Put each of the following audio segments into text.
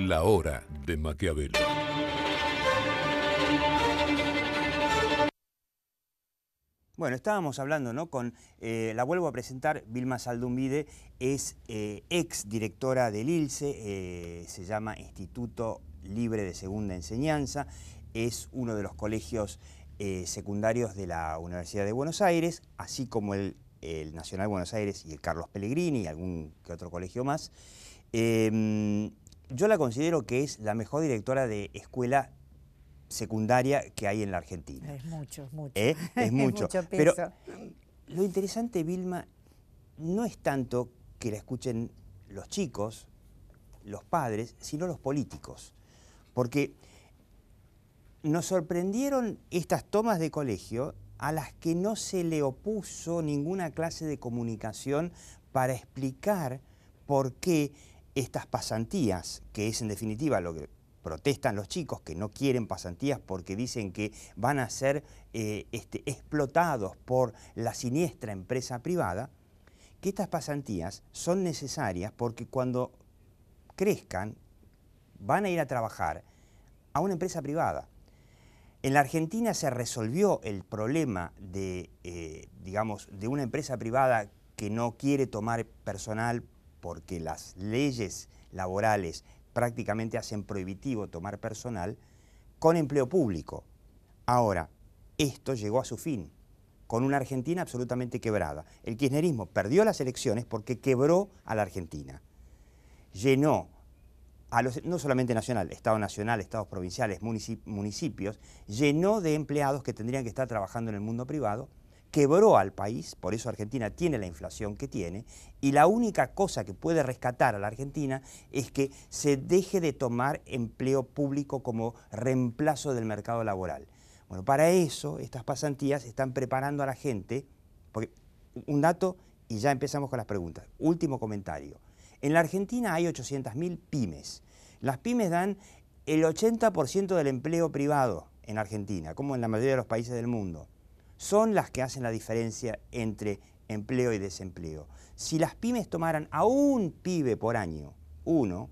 La hora de Maquiavelo. Bueno, estábamos hablando, ¿no? La vuelvo a presentar, Vilma Zaldumbide es ex directora del ILSE, se llama Instituto Libre de Segunda Enseñanza, es uno de los colegios secundarios de la Universidad de Buenos Aires, así como el Nacional Buenos Aires y el Carlos Pellegrini y algún que otro colegio más. Yo la considero que es la mejor directora de escuela secundaria que hay en la Argentina. Es mucho, es mucho. Es mucho. Mucho Pero peso. lo interesante, Vilma, no es tanto que la escuchen los chicos, los padres, sino los políticos. Porque nos sorprendieron estas tomas de colegio a las que no se le opuso ninguna clase de comunicación para explicar por qué estas pasantías, que es en definitiva lo que protestan los chicos, que no quieren pasantías porque dicen que van a ser explotados por la siniestra empresa privada, que estas pasantías son necesarias porque cuando crezcan van a ir a trabajar a una empresa privada. En la Argentina se resolvió el problema de, digamos, de una empresa privada que no quiere tomar personal porque las leyes laborales prácticamente hacen prohibitivo tomar personal, con empleo público. Ahora, esto llegó a su fin, con una Argentina absolutamente quebrada. El kirchnerismo perdió las elecciones porque quebró a la Argentina. Llenó a los, no solamente nacional, estados provinciales, municipios, llenó de empleados que tendrían que estar trabajando en el mundo privado, quebró al país, por eso Argentina tiene la inflación que tiene, y la única cosa que puede rescatar a la Argentina es que se deje de tomar empleo público como reemplazo del mercado laboral. Bueno, para eso estas pasantías están preparando a la gente, porque un dato y ya empezamos con las preguntas. Último comentario. En la Argentina hay 800.000 pymes. Las pymes dan el 80% del empleo privado en Argentina, como en la mayoría de los países del mundo. Son las que hacen la diferencia entre empleo y desempleo. Si las pymes tomaran a un pibe por año, uno,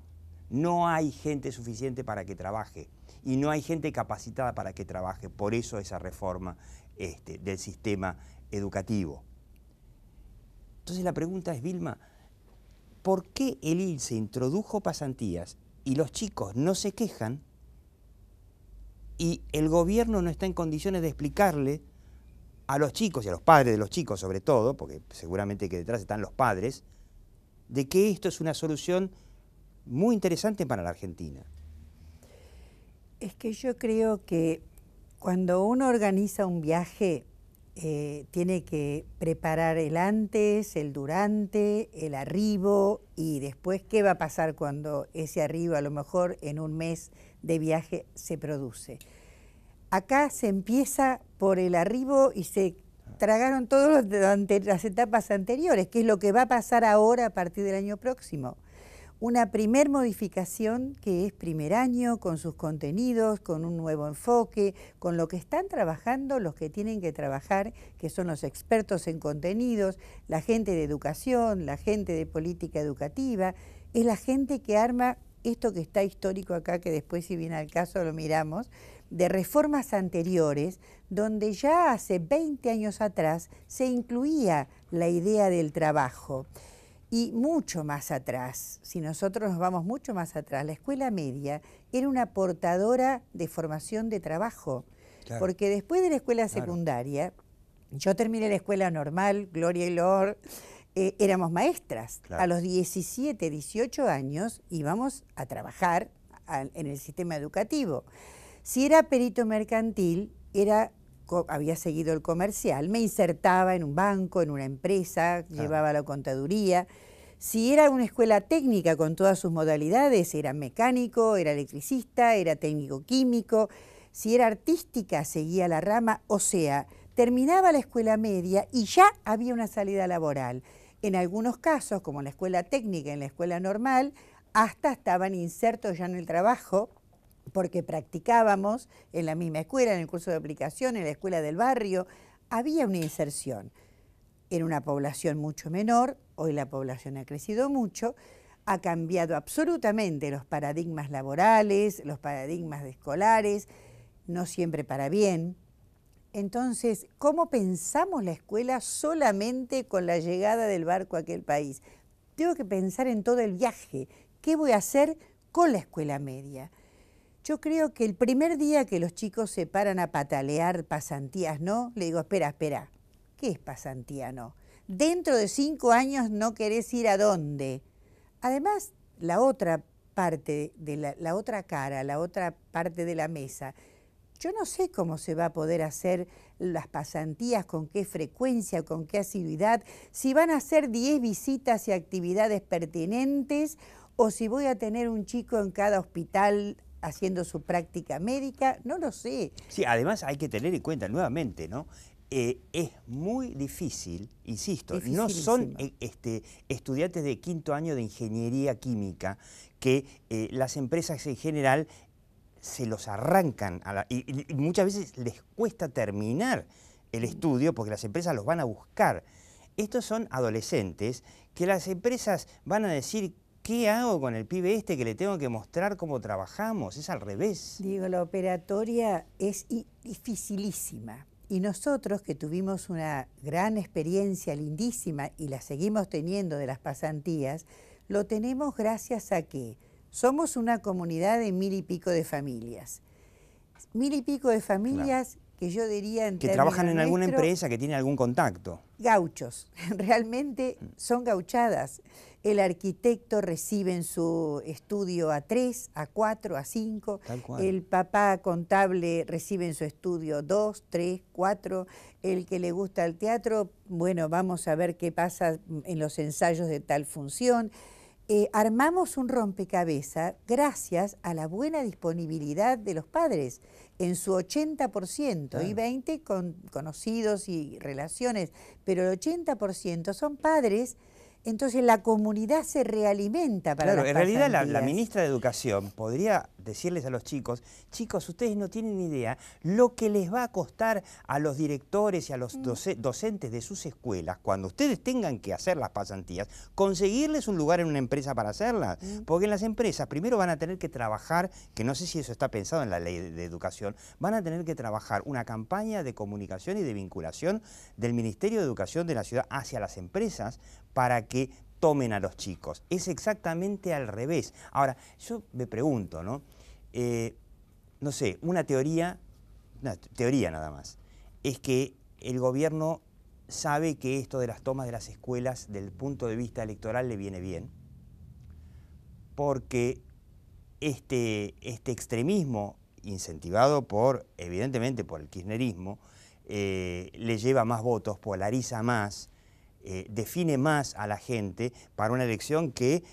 no hay gente suficiente para que trabaje y no hay gente capacitada para que trabaje. Por eso esa reforma del sistema educativo. Entonces la pregunta es, Vilma, ¿por qué el ILSE introdujo pasantías y los chicos no se quejan y el gobierno no está en condiciones de explicarle a los chicos y a los padres de los chicos sobre todo, porque seguramente que detrás están los padres, de que esto es una solución muy interesante para la Argentina? Es que yo creo que cuando uno organiza un viaje, tiene que preparar el antes, el durante, el arribo y después qué va a pasar cuando ese arribo a lo mejor en un mes de viaje se produce. Acá se empieza por el arribo y se tragaron todas las etapas anteriores, que es lo que va a pasar ahora a partir del año próximo. Una primer modificación que es primer año, con sus contenidos, con un nuevo enfoque, con lo que están trabajando los que tienen que trabajar, que son los expertos en contenidos, la gente de educación, la gente de política educativa, es la gente que arma esto que está histórico acá, que después si viene al caso lo miramos, de reformas anteriores, donde ya hace 20 años atrás se incluía la idea del trabajo. Y mucho más atrás, si nosotros nos vamos mucho más atrás, la escuela media era una portadora de formación de trabajo. Claro. Porque después de la escuela secundaria, yo terminé la escuela normal, Gloria y Lor, éramos maestras. Claro. A los 17, 18 años íbamos a trabajar en el sistema educativo. Si era perito mercantil, había seguido el comercial, me insertaba en un banco, en una empresa, llevaba la contaduría. Si era una escuela técnica con todas sus modalidades, era mecánico, era electricista, era técnico químico. Si era artística, seguía la rama, o sea, terminaba la escuela media y ya había una salida laboral. En algunos casos, como en la escuela técnica, en la escuela normal, hasta estaban insertos ya en el trabajo, porque practicábamos en la misma escuela, en el curso de aplicación, en la escuela del barrio, había una inserción. Era una población mucho menor, hoy la población ha crecido mucho, ha cambiado absolutamente los paradigmas laborales, los paradigmas escolares, no siempre para bien. Entonces, ¿cómo pensamos la escuela solamente con la llegada del barco a aquel país? Tengo que pensar en todo el viaje. ¿Qué voy a hacer con la escuela media? Yo creo que el primer día que los chicos se paran a patalear pasantías, ¿no? Le digo, espera, ¿qué es pasantía, no? Dentro de 5 años no querés ir a dónde. Además, la otra parte, la otra cara, la otra parte de la mesa, yo no sé cómo se va a poder hacer las pasantías, con qué frecuencia, con qué asiduidad, si van a hacer 10 visitas y actividades pertinentes o si voy a tener un chico en cada hospital haciendo su práctica médica, no lo sé. Sí, además hay que tener en cuenta nuevamente, ¿no? Es muy difícil, insisto, no son estudiantes de 5º año de ingeniería química que las empresas en general se los arrancan y muchas veces les cuesta terminar el estudio porque las empresas los van a buscar. Estos son adolescentes que las empresas van a decir, ¿qué hago con el pibe este que le tengo que mostrar cómo trabajamos? Es al revés. Digo, la operatoria es dificilísima. Y nosotros, que tuvimos una gran experiencia lindísima y la seguimos teniendo de las pasantías, lo tenemos gracias a que somos una comunidad de 1000 y pico de familias. 1000 y pico de familias, claro, que yo diría en que trabajan en alguna empresa, que tienen algún contacto. Gauchos, realmente son gauchadas. El arquitecto recibe en su estudio A3, A4, A5. El papá contable recibe en su estudio 2, 3, 4. El que le gusta el teatro, bueno, vamos a ver qué pasa en los ensayos de tal función. Armamos un rompecabezas gracias a la buena disponibilidad de los padres, en su 80%, claro, y 20% con conocidos y relaciones, pero el 80% son padres. Entonces la comunidad se realimenta para las pasantías. En realidad la ministra de Educación podría decirles a los chicos, chicos, ustedes no tienen idea lo que les va a costar a los directores y a los docentes de sus escuelas, cuando ustedes tengan que hacer las pasantías, conseguirles un lugar en una empresa para hacerlas. Porque en las empresas primero van a tener que trabajar, que no sé si eso está pensado en la ley de educación, van a tener que trabajar una campaña de comunicación y de vinculación del Ministerio de Educación de la ciudad hacia las empresas para que tomen a los chicos. Es exactamente al revés. Ahora, yo me pregunto, ¿no? No sé, una teoría nada más, es que el gobierno sabe que esto de las tomas de las escuelas, del punto de vista electoral, le viene bien, porque este extremismo, incentivado evidentemente por el kirchnerismo, le lleva más votos, polariza más, define más a la gente para una elección que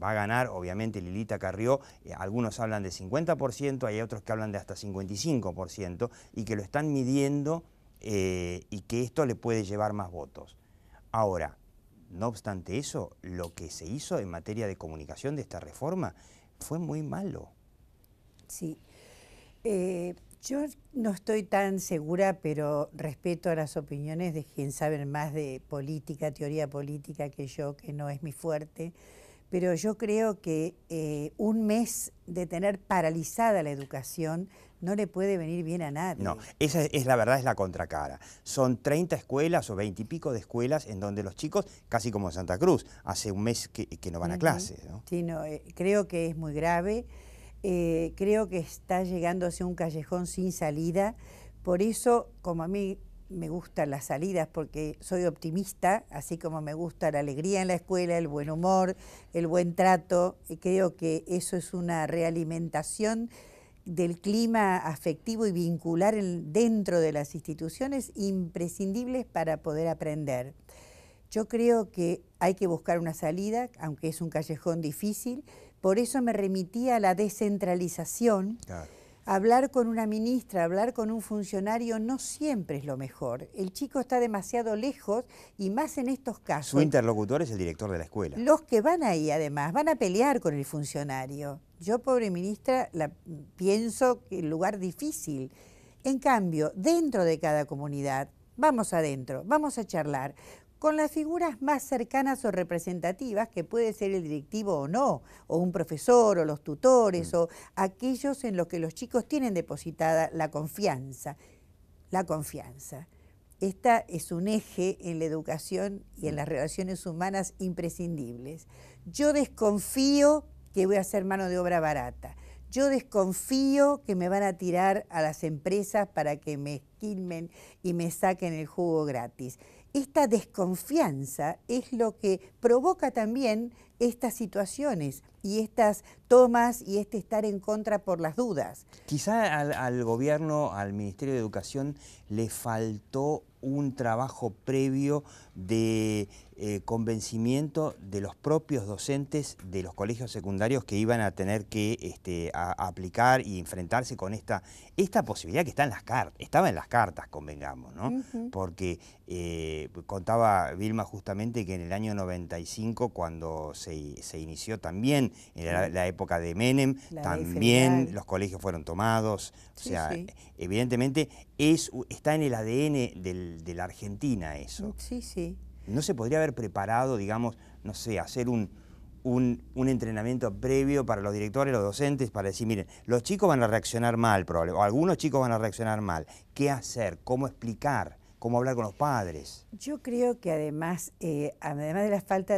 va a ganar, obviamente, Lilita Carrió. Algunos hablan de 50%, hay otros que hablan de hasta 55%, y que lo están midiendo y que esto le puede llevar más votos. Ahora, no obstante eso, lo que se hizo en materia de comunicación de esta reforma fue muy malo. Sí. Yo no estoy tan segura, pero respeto a las opiniones de quien sabe más de política, teoría política que yo, que no es mi fuerte. Pero yo creo que un mes de tener paralizada la educación no le puede venir bien a nadie. No, esa es la verdad, es la contracara. Son 30 escuelas o 20 y pico de escuelas en donde los chicos, casi como en Santa Cruz, hace un mes que no van a clases, ¿no? Sí, no, creo que es muy grave. Creo que está llegando hacia un callejón sin salida. Por eso, como a mí me gustan las salidas, porque soy optimista, así como me gusta la alegría en la escuela, el buen humor, el buen trato, y creo que eso es una realimentación del clima afectivo y vincular dentro de las instituciones imprescindibles para poder aprender. Yo creo que hay que buscar una salida, aunque es un callejón difícil. Por eso me remití a la descentralización. Claro. Hablar con una ministra, hablar con un funcionario no siempre es lo mejor. El chico está demasiado lejos y más en estos casos. Su interlocutor es el director de la escuela. Los que van ahí, además, van a pelear con el funcionario. Yo, pobre ministra, pienso que el lugar difícil. En cambio, dentro de cada comunidad, vamos adentro, vamos a charlar. con las figuras más cercanas o representativas, que puede ser el directivo o no, o un profesor, o los tutores, o aquellos en los que los chicos tienen depositada la confianza. La confianza. Esta es un eje en la educación y en las relaciones humanas imprescindibles. Yo desconfío que voy a hacer mano de obra barata. Yo desconfío que me van a tirar a las empresas para que me esquilmen y me saquen el jugo gratis. Esta desconfianza es lo que provoca también estas situaciones y estas tomas y este estar en contra por las dudas. Quizá al gobierno, al Ministerio de Educación, le faltó un trabajo previo de convencimiento de los propios docentes de los colegios secundarios que iban a tener que aplicar y enfrentarse con esta posibilidad que está en las cartas, estaba en las cartas, convengamos, ¿no? Porque contaba Vilma justamente que en el año 95, cuando se inició también, en la época de Menem, también los colegios fueron tomados. O sea, evidentemente está en el ADN de la Argentina eso. Sí, sí. ¿No se podría haber preparado, digamos, no sé, hacer un entrenamiento previo para los directores, los docentes, para decir, miren, los chicos van a reaccionar mal, probablemente, o algunos chicos van a reaccionar mal? ¿Qué hacer? ¿Cómo explicar? ¿Cómo hablar con los padres? Yo creo que además de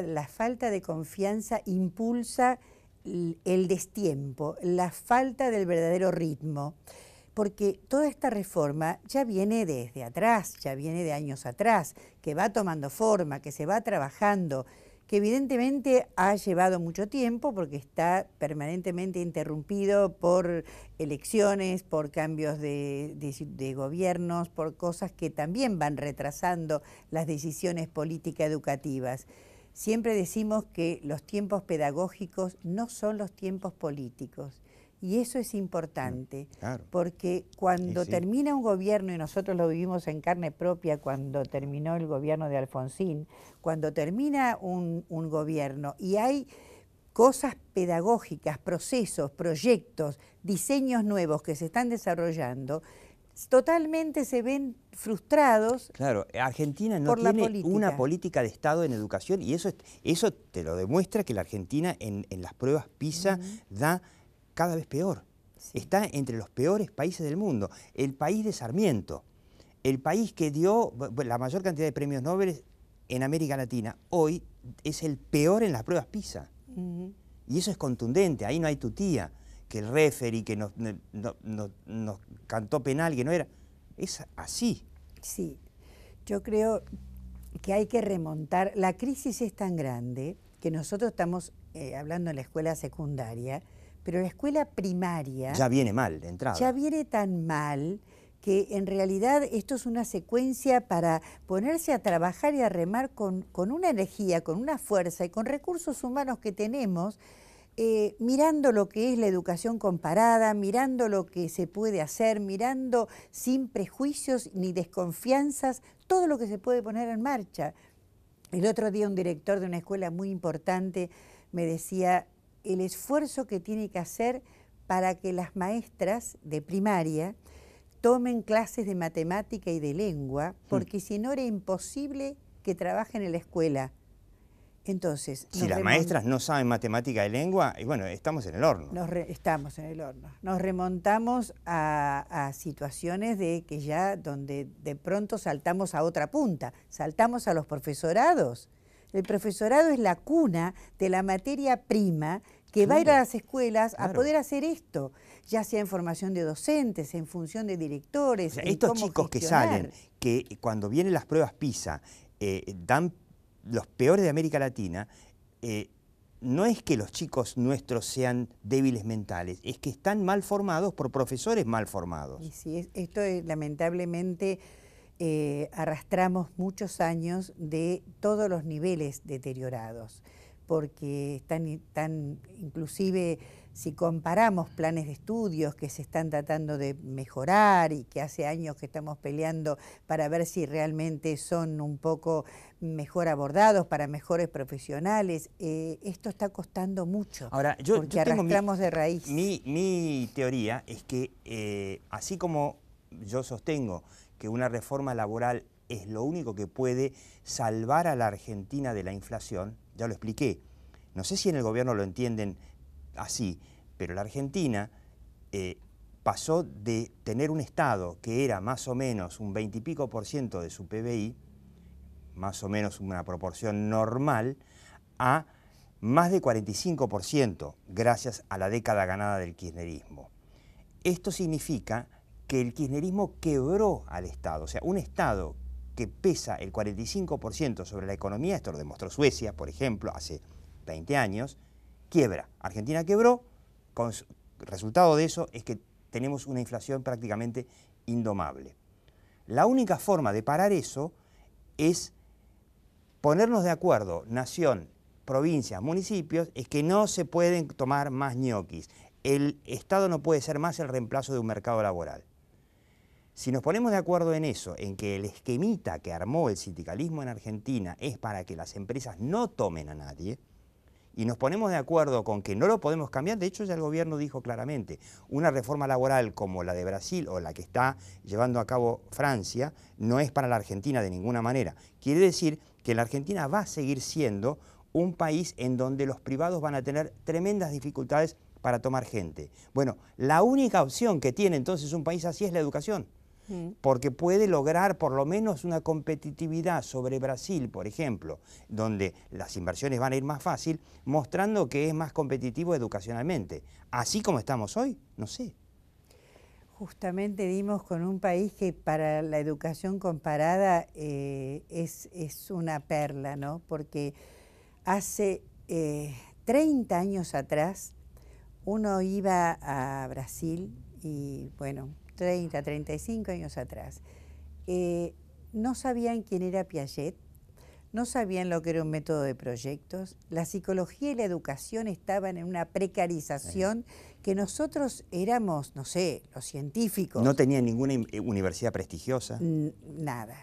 la falta de confianza impulsa el destiempo, la falta del verdadero ritmo. Porque toda esta reforma ya viene desde atrás, ya viene de años atrás, que va tomando forma, que se va trabajando, que evidentemente ha llevado mucho tiempo porque está permanentemente interrumpido por elecciones, por cambios de gobiernos, por cosas que también van retrasando las decisiones políticas educativas. Siempre decimos que los tiempos pedagógicos no son los tiempos políticos. Y eso es importante, claro, porque cuando termina un gobierno, y nosotros lo vivimos en carne propia cuando terminó el gobierno de Alfonsín, cuando termina un gobierno y hay cosas pedagógicas, procesos, proyectos, diseños nuevos que se están desarrollando, totalmente se ven frustrados. Claro, Argentina no tiene una política de Estado en educación y eso te lo demuestra que la Argentina en las pruebas PISA da cada vez peor. Está entre los peores países del mundo. El país de Sarmiento, el país que dio la mayor cantidad de premios Nobel en América Latina, hoy es el peor en las pruebas PISA. Y eso es contundente, ahí no hay tutía, que el referee que nos cantó penal, que no era. Es así. Sí, yo creo que hay que remontar. La crisis es tan grande que nosotros estamos hablando en la escuela secundaria, pero la escuela primaria ya viene mal de entrada. Ya viene tan mal que en realidad esto es una secuencia para ponerse a trabajar y a remar con una energía, con una fuerza y con recursos humanos que tenemos, mirando lo que es la educación comparada, mirando lo que se puede hacer, mirando sin prejuicios ni desconfianzas todo lo que se puede poner en marcha. El otro día un director de una escuela muy importante me decía el esfuerzo que tiene que hacer para que las maestras de primaria tomen clases de matemática y de lengua, porque si no era imposible que trabajen en la escuela. Entonces, si las maestras no saben matemática y lengua, y bueno, estamos en el horno. Estamos en el horno. Nos remontamos a situaciones de que ya donde de pronto saltamos a otra punta, saltamos a los profesorados. El profesorado es la cuna de la materia prima que va a ir a las escuelas a poder hacer esto, ya sea en formación de docentes, en función de directores. O sea, estos chicos que salen, que cuando vienen las pruebas PISA, dan los peores de América Latina, no es que los chicos nuestros sean débiles mentales, es que están mal formados por profesores mal formados. Y sí, esto es, lamentablemente arrastramos muchos años de todos los niveles deteriorados, porque están inclusive si comparamos planes de estudios que se están tratando de mejorar y que hace años que estamos peleando para ver si realmente son un poco mejor abordados para mejores profesionales, esto está costando mucho. Ahora, porque arrastramos de raíz. Mi teoría es que así como yo sostengo que una reforma laboral es lo único que puede salvar a la Argentina de la inflación. Ya lo expliqué. No sé si en el gobierno lo entienden así, pero la Argentina pasó de tener un Estado que era más o menos un 20 y pico % de su PBI, más o menos una proporción normal, a más de 45% gracias a la década ganada del kirchnerismo. Esto significa que el kirchnerismo quebró al Estado. O sea, un Estado que pesa el 45% sobre la economía, esto lo demostró Suecia, por ejemplo, hace 20 años, quiebra. Argentina quebró, resultado de eso es que tenemos una inflación prácticamente indomable. La única forma de parar eso es ponernos de acuerdo, nación, provincias, municipios, es que no se pueden tomar más ñoquis. El Estado no puede ser más el reemplazo de un mercado laboral. Si nos ponemos de acuerdo en eso, en que el esquemita que armó el sindicalismo en Argentina es para que las empresas no tomen a nadie, y nos ponemos de acuerdo con que no lo podemos cambiar, de hecho ya el gobierno dijo claramente, una reforma laboral como la de Brasil o la que está llevando a cabo Francia, no es para la Argentina de ninguna manera. Quiere decir que la Argentina va a seguir siendo un país en donde los privados van a tener tremendas dificultades para tomar gente. Bueno, la única opción que tiene entonces un país así es la educación, porque puede lograr por lo menos una competitividad sobre Brasil, por ejemplo, donde las inversiones van a ir más fácil, mostrando que es más competitivo educacionalmente. Así como estamos hoy, no sé. Justamente dimos con un país que para la educación comparada es una perla, ¿no? Porque hace 30 años atrás uno iba a Brasil y, bueno, 30, 35 años atrás, no sabían quién era Piaget, no sabían lo que era un método de proyectos, la psicología y la educación estaban en una precarización que nosotros éramos, no sé, los científicos. No tenían ninguna universidad prestigiosa. Nada.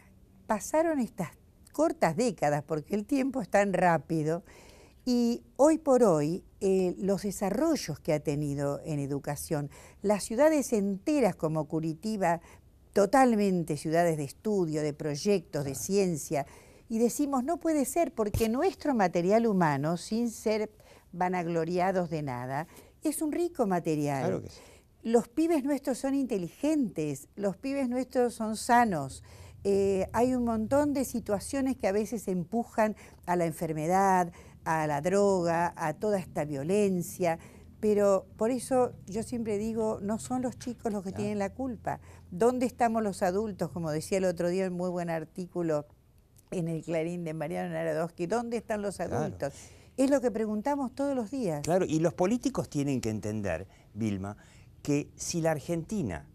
Pasaron estas cortas décadas, porque el tiempo es tan rápido, y hoy por hoy los desarrollos que ha tenido en educación, las ciudades enteras como Curitiba, totalmente ciudades de estudio, de proyectos, de ciencia, y decimos no puede ser porque nuestro material humano, sin ser vanagloriados de nada, es un rico material. Claro que sí. Los pibes nuestros son inteligentes, los pibes nuestros son sanos. Hay un montón de situaciones que a veces empujan a la enfermedad, a la droga, a toda esta violencia, pero por eso yo siempre digo, no son los chicos los que tienen la culpa. ¿Dónde estamos los adultos? Como decía el otro día, un muy buen artículo en el Clarín de Mariano Narodowski, ¿dónde están los adultos? Es lo que preguntamos todos los días. Claro, y los políticos tienen que entender, Vilma, que si la Argentina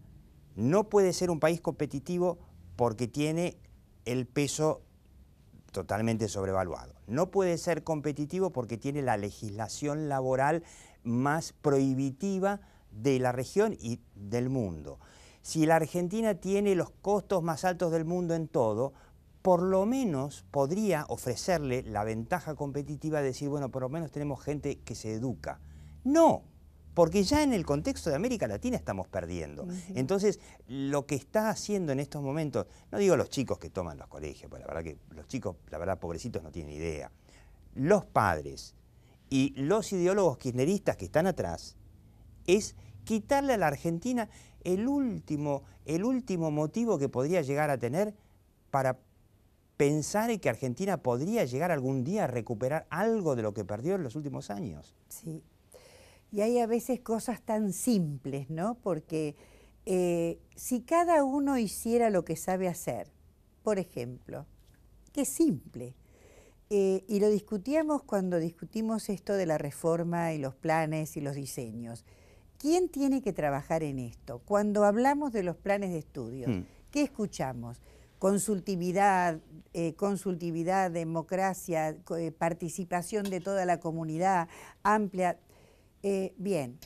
no puede ser un país competitivo porque tiene el peso totalmente sobrevaluado. No puede ser competitivo porque tiene la legislación laboral más prohibitiva de la región y del mundo. Si la Argentina tiene los costos más altos del mundo en todo, por lo menos podría ofrecerle la ventaja competitiva de decir, bueno, por lo menos tenemos gente que se educa. No, porque ya en el contexto de América Latina estamos perdiendo. Entonces, lo que está haciendo en estos momentos, no digo los chicos que toman los colegios, porque la verdad que los chicos, la verdad, pobrecitos no tienen idea. Los padres y los ideólogos kirchneristas que están atrás, es quitarle a la Argentina el último motivo que podría llegar a tener para pensar en que Argentina podría llegar algún día a recuperar algo de lo que perdió en los últimos años. Sí. Y hay a veces cosas tan simples, ¿no? Porque si cada uno hiciera lo que sabe hacer, por ejemplo, que es simple, y lo discutíamos cuando discutimos esto de la reforma y los planes y los diseños. ¿Quién tiene que trabajar en esto? Cuando hablamos de los planes de estudios, ¿qué escuchamos? Consultividad, democracia, participación de toda la comunidad, amplia. Bien,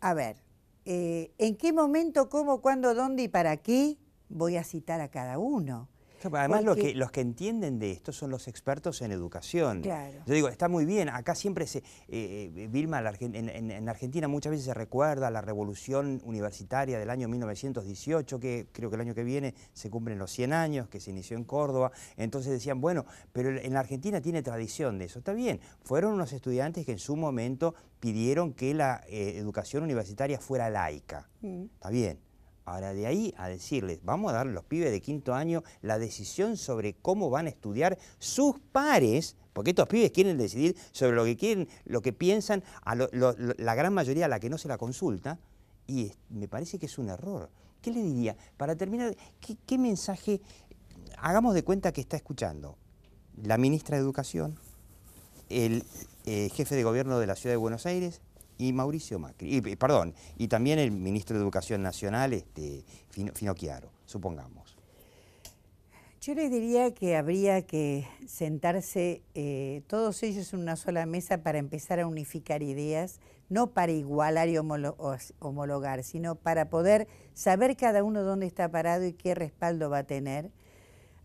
a ver, ¿en qué momento, cómo, cuándo, dónde y para qué voy a citar a cada uno? Además, Porque- los que entienden de esto son los expertos en educación. Claro. Yo digo, está muy bien, acá siempre Vilma, en Argentina muchas veces se recuerda la revolución universitaria del año 1918, que creo que el año que viene se cumplen los 100 años, que se inició en Córdoba. Entonces decían, bueno, pero en la Argentina tiene tradición de eso. Está bien, fueron unos estudiantes que en su momento pidieron que la educación universitaria fuera laica. Está bien. Ahora, de ahí a decirles, vamos a darle a los pibes de 5º año la decisión sobre cómo van a estudiar sus pares, porque estos pibes quieren decidir sobre lo que quieren, lo que piensan, la gran mayoría a la que no se la consulta, y me parece que es un error. ¿Qué le diría? Para terminar, ¿qué mensaje? Hagamos de cuenta que está escuchando la ministra de Educación, el jefe de gobierno de la Ciudad de Buenos Aires, y Mauricio Macri, y también el ministro de Educación Nacional, Finocchiaro, supongamos. Yo les diría que habría que sentarse todos ellos en una sola mesa para empezar a unificar ideas, no para igualar y homologar, sino para poder saber cada uno dónde está parado y qué respaldo va a tener.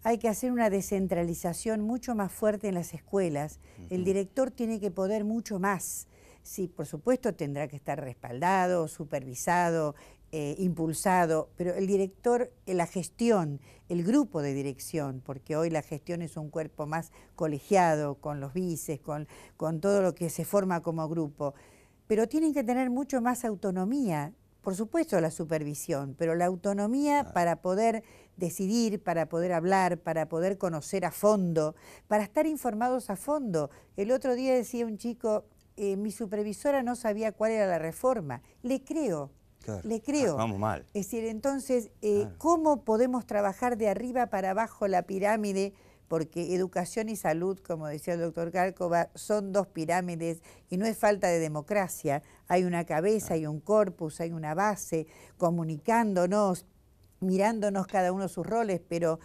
Hay que hacer una descentralización mucho más fuerte en las escuelas. El director tiene que poder mucho más. Sí, por supuesto tendrá que estar respaldado, supervisado, impulsado, pero el director, la gestión, el grupo de dirección, porque hoy la gestión es un cuerpo más colegiado, con los vices, con todo lo que se forma como grupo, pero tienen que tener mucho más autonomía, por supuesto la supervisión, pero la autonomía para poder decidir, para poder hablar, para poder conocer a fondo, para estar informados a fondo. El otro día decía un chico, mi supervisora no sabía cuál era la reforma. Le creo, claro. Le creo. Vamos mal. Es decir, entonces, claro. ¿cómo podemos trabajar de arriba para abajo la pirámide? Porque educación y salud, como decía el doctor Cárcova, son dos pirámides y no es falta de democracia. Hay una cabeza, hay un corpus, hay una base, comunicándonos, mirándonos cada uno sus roles, pero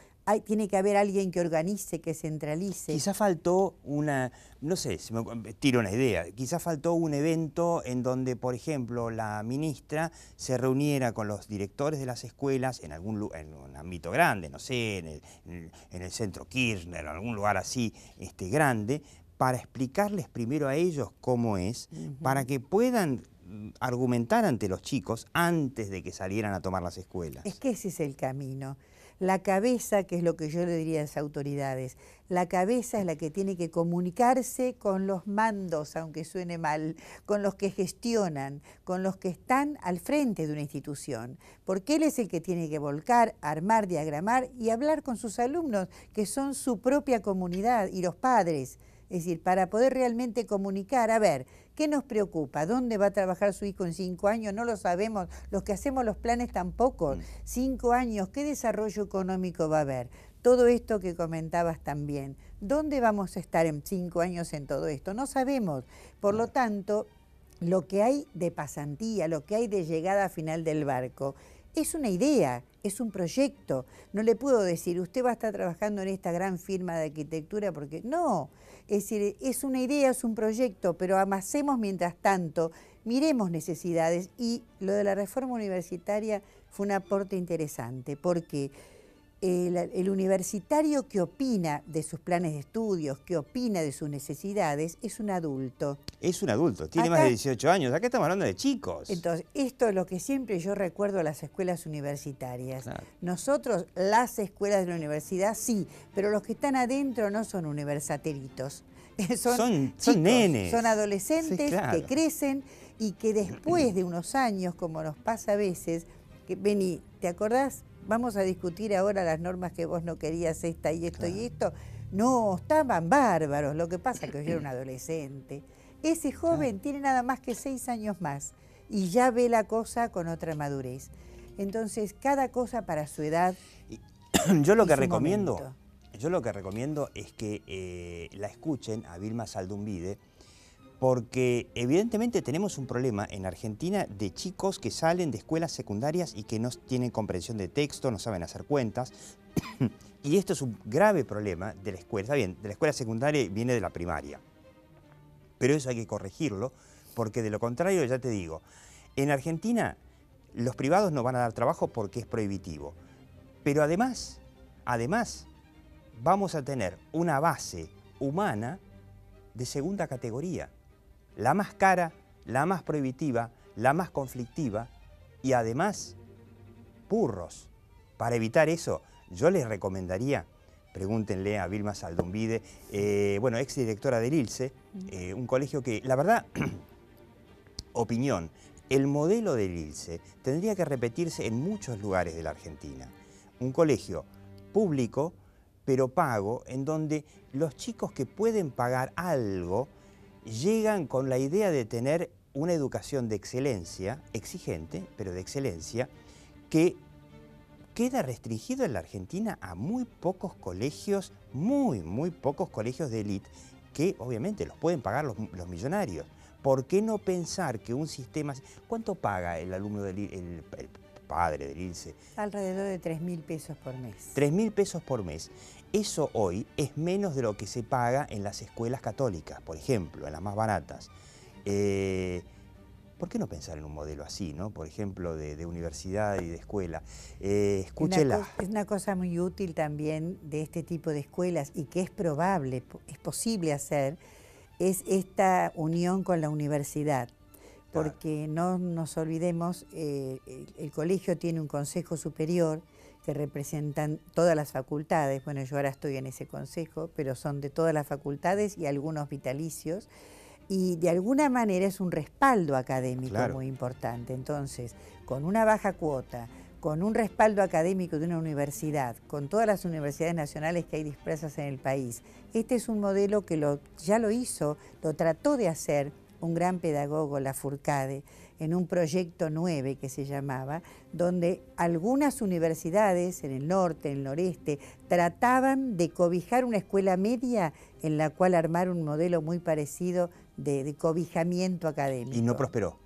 tiene que haber alguien que organice, que centralice. Quizás faltó no sé, si me tiro una idea, quizás faltó un evento en donde, por ejemplo, la ministra se reuniera con los directores de las escuelas en en un ámbito grande, no sé, en el centro Kirchner, en algún lugar así grande, para explicarles primero a ellos cómo es, para que puedan argumentar ante los chicos antes de que salieran a tomar las escuelas. Es que ese es el camino. La cabeza, que es lo que yo le diría a las autoridades, la cabeza es la que tiene que comunicarse con los mandos, aunque suene mal, con los que gestionan, con los que están al frente de una institución, porque él es el que tiene que volcar, armar, diagramar y hablar con sus alumnos, que son su propia comunidad, y los padres. Es decir, para poder realmente comunicar, a ver, ¿qué nos preocupa? ¿Dónde va a trabajar su hijo en 5 años? No lo sabemos, los que hacemos los planes tampoco. 5 años, ¿qué desarrollo económico va a haber? Todo esto que comentabas también. ¿Dónde vamos a estar en 5 años en todo esto? No sabemos. Por lo tanto, lo que hay de pasantía, lo que hay de llegada final del barco, es una idea, es un proyecto. No le puedo decir, usted va a estar trabajando en esta gran firma de arquitectura porque no. Es decir, es una idea, es un proyecto, pero amasemos mientras tanto, miremos necesidades. Y lo de la reforma universitaria fue un aporte interesante, porque el universitario que opina de sus planes de estudios, que opina de sus necesidades, es un adulto. Es un adulto, tiene más de 18 años. Acá estamos hablando de chicos. Entonces, esto es lo que siempre yo recuerdo a las escuelas universitarias. Claro. Nosotros, las escuelas de la universidad, sí, pero los que están adentro no son universitaritos. Son chicos, nenes. Son adolescentes, sí, claro, que crecen y que después de unos años, como nos pasa a veces, que vení, ¿te acordás? Vamos a discutir ahora las normas que vos no querías, esta y esto, claro, y esto. No, estaban bárbaros. Lo que pasa es que yo era un adolescente. Ese joven, claro, tiene nada más que 6 años más y ya ve la cosa con otra madurez. Entonces, cada cosa para su edad. Yo lo que recomiendo es que la escuchen a Vilma Saldumbide, porque evidentemente tenemos un problema en Argentina de chicos que salen de escuelas secundarias y que no tienen comprensión de texto, no saben hacer cuentas. Y esto es un grave problema de la escuela. Está bien, de la escuela secundaria viene de la primaria. Pero eso hay que corregirlo, porque de lo contrario, ya te digo, en Argentina los privados no van a dar trabajo porque es prohibitivo. Pero además, vamos a tener una base humana de segunda categoría, la más cara, la más prohibitiva, la más conflictiva y además burros. Para evitar eso, yo les recomendaría, pregúntenle a Vilma Saldumbide, bueno, exdirectora del ILSE, un colegio que, la verdad, opinión, el modelo del ILSE tendría que repetirse en muchos lugares de la Argentina. Un colegio público, pero pago, en donde los chicos que pueden pagar algo llegan con la idea de tener una educación de excelencia, exigente, pero de excelencia, que queda restringido en la Argentina a muy pocos colegios, muy pocos colegios de élite, que obviamente los pueden pagar los millonarios. ¿Por qué no pensar que un sistema... ¿Cuánto paga el alumno el padre del ILSE? Alrededor de 3.000 pesos por mes. 3.000 pesos por mes. Eso hoy es menos de lo que se paga en las escuelas católicas, por ejemplo, en las más baratas. ¿Por qué no pensar en un modelo así, ¿no? Por ejemplo, de universidad y de escuela? Escúchela. Es una cosa muy útil también de este tipo de escuelas y que es probable, es posible hacer, es esta unión con la universidad. Porque no nos olvidemos, el colegio tiene un consejo superior que representan todas las facultades. Bueno, yo ahora estoy en ese consejo, pero son de todas las facultades y algunos vitalicios. Y de alguna manera es un respaldo académico muy importante. Entonces, con una baja cuota, con un respaldo académico de una universidad, con todas las universidades nacionales que hay dispersas en el país, este es un modelo que ya lo hizo, lo trató de hacer un gran pedagogo, Lafourcade, en un proyecto 9 que se llamaba, donde algunas universidades en el norte, en el noreste, trataban de cobijar una escuela media en la cual armar un modelo muy parecido de cobijamiento académico. Y no prosperó.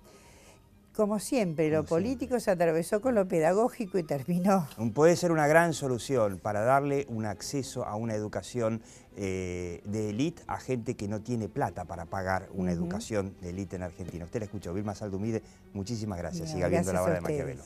Como siempre, lo político se atravesó con lo pedagógico y terminó. Puede ser una gran solución para darle un acceso a una educación de élite a gente que no tiene plata para pagar una educación de élite en Argentina. Usted la escuchó, Vilma Saldumbide, muchísimas gracias. Siga viendo La Hora de Maquiavelo.